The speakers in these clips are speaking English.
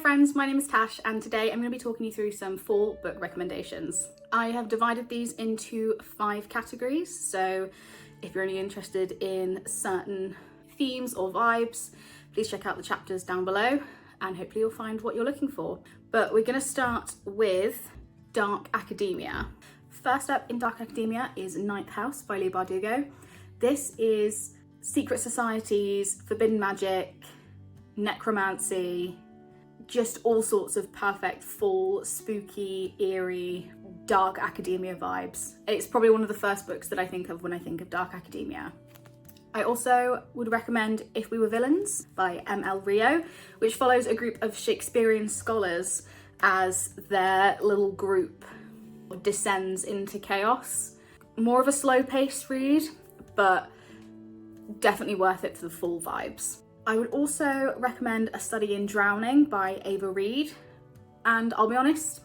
friends, my name is Tash and today I'm going to be talking you through some fall book recommendations. I have divided these into 5 categories, so if you're only interested in certain themes or vibes, please check out the chapters down below and hopefully you'll find what you're looking for. But we're going to start with Dark Academia. First up in Dark Academia is Ninth House by Leigh Bardugo. This is secret societies, forbidden magic, necromancy, just all sorts of perfect fall, spooky, eerie, dark academia vibes. It's probably one of the first books that I think of when I think of Dark Academia. I also would recommend If We Were Villains by M.L. Rio, which follows a group of Shakespearean scholars as their little group descends into chaos. More of a slow-paced read, but definitely worth it for the fall vibes. I would also recommend A Study in Drowning by Ava Reid, and I'll be honest,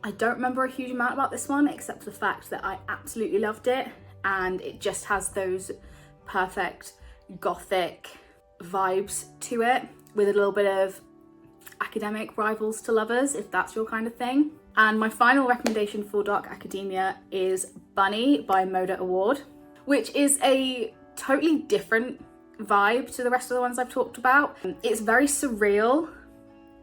I don't remember a huge amount about this one except for the fact that I absolutely loved it and it just has those perfect gothic vibes to it with a little bit of academic rivals to lovers, if that's your kind of thing. And my final recommendation for Dark Academia is Bunny by Moda Award, which is a totally different vibe to the rest of the ones I've talked about. It's very surreal.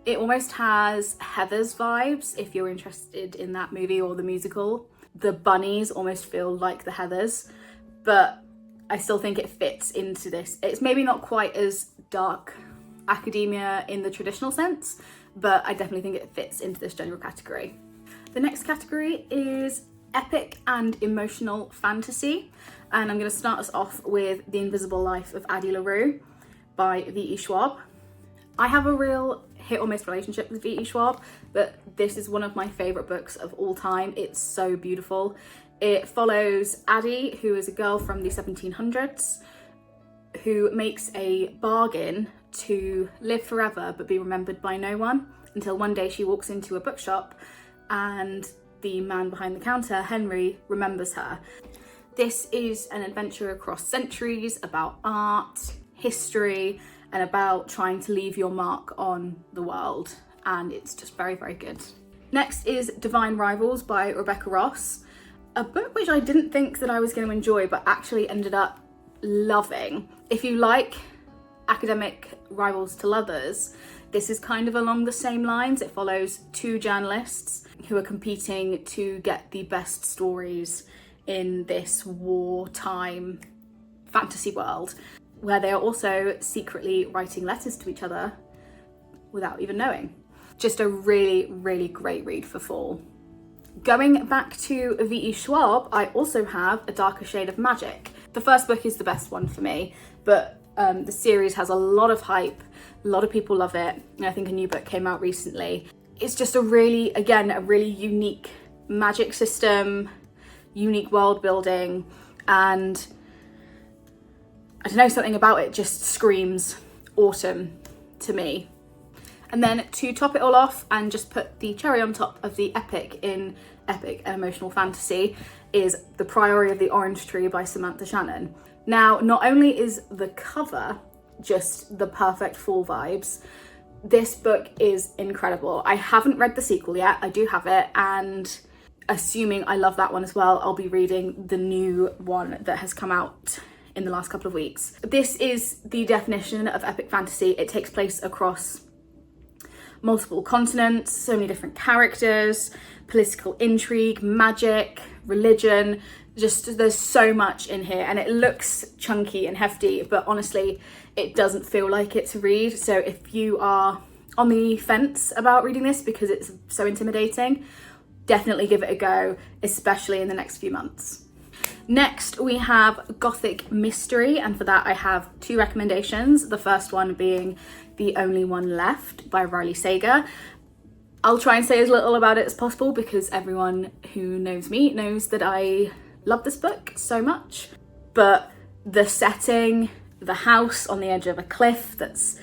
It almost has Heathers vibes if you're interested in that movie or the musical. The bunnies almost feel like the Heathers, but I still think it fits into this. It's maybe not quite as dark academia in the traditional sense, but I definitely think it fits into this general category. The next category is epic and emotional fantasy, and I'm going to start us off with The Invisible Life of Addie LaRue by V.E. Schwab. I have a real hit or miss relationship with V.E. Schwab, but this is one of my favourite books of all time. It's so beautiful. It follows Addie, who is a girl from the 1700s, who makes a bargain to live forever but be remembered by no one, until one day she walks into a bookshop and the man behind the counter, Henry, remembers her. This is an adventure across centuries about art, history, and about trying to leave your mark on the world, and it's just very, very good. Next is Divine Rivals by Rebecca Ross, a book which I didn't think that I was going to enjoy but actually ended up loving. If you like academic rivals to lovers, this is kind of along the same lines. It follows 2 journalists who are competing to get the best stories in this wartime fantasy world, where they are also secretly writing letters to each other without even knowing. Just a really, really great read for fall. Going back to V.E. Schwab, I also have A Darker Shade of Magic. The first book is the best one for me, but the series has a lot of hype, a lot of people love it, and I think a new book came out recently. It's just a really unique magic system, unique world building, and I don't know, something about it just screams autumn to me. And then to top it all off and just put the cherry on top of the epic in epic and emotional fantasy is The Priory of the Orange Tree by Samantha Shannon. Now, not only is the cover just the perfect fall vibes, this book is incredible. I haven't read the sequel yet, I do have it, and assuming I love that one as well, I'll be reading the new one that has come out in the last couple of weeks. This is the definition of epic fantasy. It takes place across multiple continents, so many different characters, political intrigue, magic, religion, just there's so much in here, and it looks chunky and hefty, but honestly it doesn't feel like it to read. So if you are on the fence about reading this because it's so intimidating, definitely give it a go, especially in the next few months. Next we have Gothic Mystery, and for that I have 2 recommendations. The first one being The Only One Left by Riley Sager. I'll try and say as little about it as possible because everyone who knows me knows that I love this book so much, but the setting, the house on the edge of a cliff that's,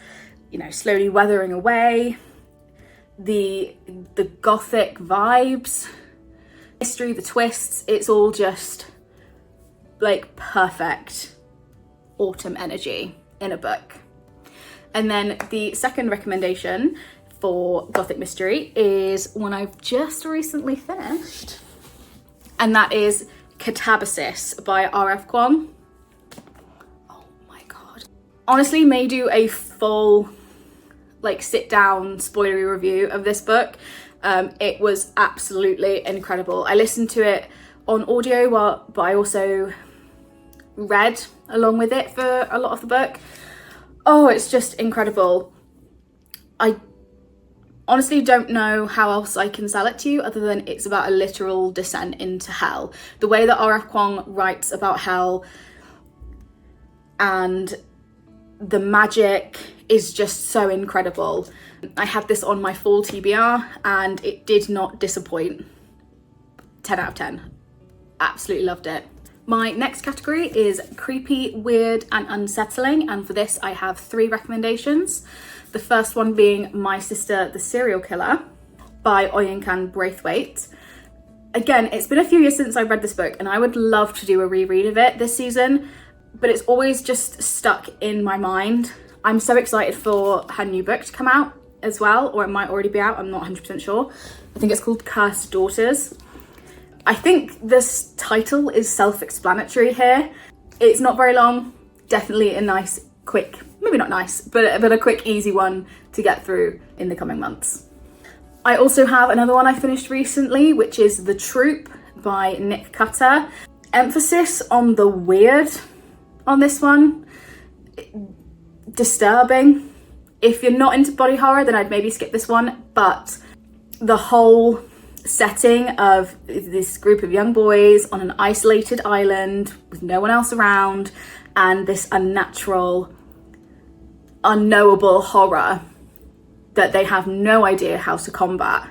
you know, slowly weathering away, the gothic vibes, history, the twists, it's all just like perfect autumn energy in a book. And then the second recommendation for Gothic Mystery is one I've just recently finished, and that is Catabasis by R.F. Kuang. Oh my god. Honestly, may do a full like sit down spoilery review of this book. It was absolutely incredible. I listened to it on audio, but I also read along with it for a lot of the book. Oh, it's just incredible. I honestly don't know how else I can sell it to you other than it's about a literal descent into hell. The way that R.F. Kuang writes about hell and the magic is just so incredible. I had this on my fall TBR and it did not disappoint. 10 out of 10. Absolutely loved it. My next category is creepy, weird and unsettling, and for this I have 3 recommendations. The first one being My Sister the Serial Killer by Oyenkan Braithwaite. Again, it's been a few years since I read this book and I would love to do a reread of it this season, but it's always just stuck in my mind. I'm so excited for her new book to come out as well, or it might already be out, I'm not 100% sure. I think it's called Cursed Daughters. I think this title is self-explanatory here. It's not very long, definitely a nice, quick, maybe not nice, but a quick, easy one to get through in the coming months. I also have another one I finished recently, which is The Troop by Nick Cutter. Emphasis on the weird on this one. Disturbing. If you're not into body horror, then I'd maybe skip this one, but the whole setting of this group of young boys on an isolated island with no one else around and this unnatural, unknowable horror that they have no idea how to combat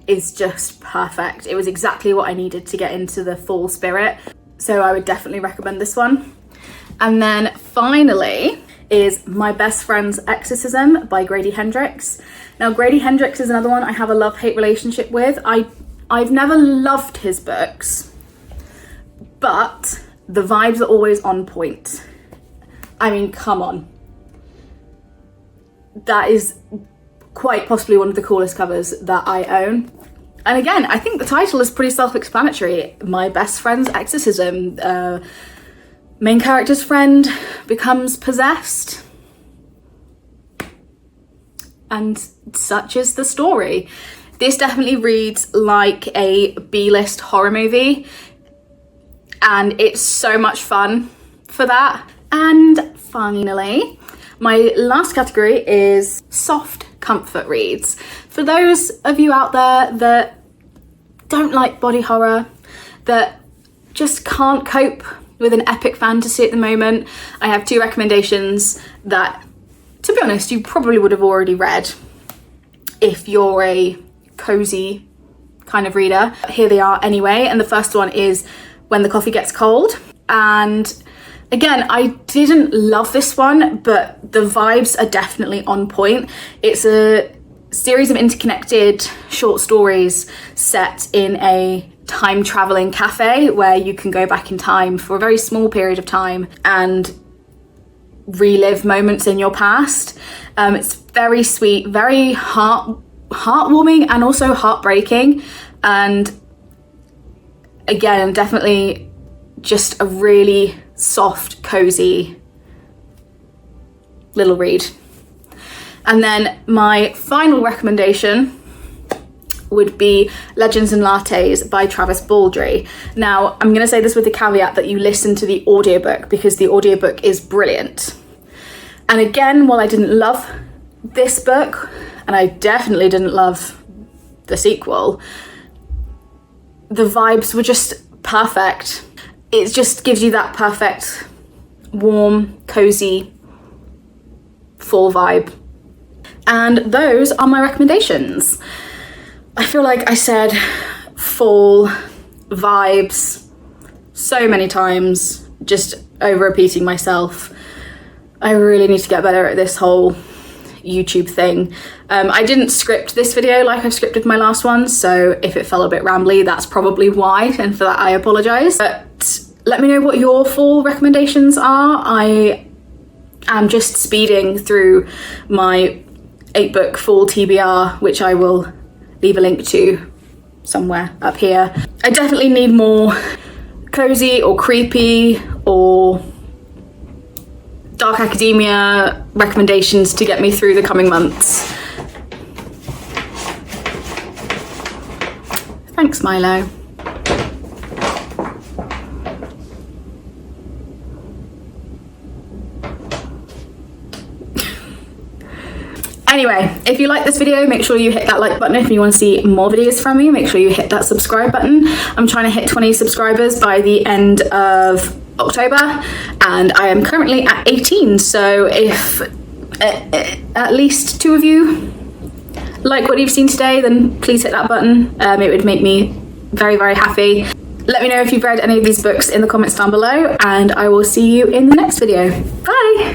is just perfect. It was exactly what I needed to get into the fall spirit, so I would definitely recommend this one. And then finally is My Best Friend's Exorcism by Grady Hendrix. Now, Grady Hendrix is another one I have a love-hate relationship with. I've never loved his books, but the vibes are always on point. I mean, come on. That is quite possibly one of the coolest covers that I own. And again, I think the title is pretty self-explanatory. My Best Friend's Exorcism. Main character's friend becomes possessed. And such is the story. This definitely reads like a B-list horror movie, and it's so much fun for that. And finally, my last category is soft comfort reads. For those of you out there that don't like body horror, that just can't cope with an epic fantasy at the moment, I have 2 recommendations that, to be honest, you probably would have already read if you're a cozy kind of reader. Here they are anyway, and the first one is When the Coffee Gets Cold. And again, I didn't love this one, but the vibes are definitely on point. It's a series of interconnected short stories set in a time-traveling cafe where you can go back in time for a very small period of time and relive moments in your past. It's very sweet, very heartwarming and also heartbreaking, and again, definitely just a really soft, cozy little read. And then my final recommendation would be Legends and Lattes by Travis Baldry. Now, I'm going to say this with the caveat that you listen to the audiobook, because the audiobook is brilliant. And again, while I didn't love this book, and I definitely didn't love the sequel, the vibes were just perfect. It just gives you that perfect, warm, cozy, fall vibe. And those are my recommendations. I feel like I said fall vibes so many times, just over repeating myself. I really need to get better at this whole YouTube thing. I didn't script this video like I've scripted my last one, so if it fell a bit rambly, that's probably why, and for that I apologise. But let me know what your fall recommendations are. I am just speeding through my 8-book full TBR, which I will leave a link to somewhere up here. I definitely need more cozy or creepy or dark academia recommendations to get me through the coming months. Thanks, Milo. Anyway, if you like this video, make sure you hit that like button. If you want to see more videos from me, make sure you hit that subscribe button. I'm trying to hit 20 subscribers by the end of October, and I am currently at 18, so if at least 2 of you like what you've seen today, then please hit that button. It would make me very, very happy. Let me know if you've read any of these books in the comments down below, and I will see you in the next video. Bye!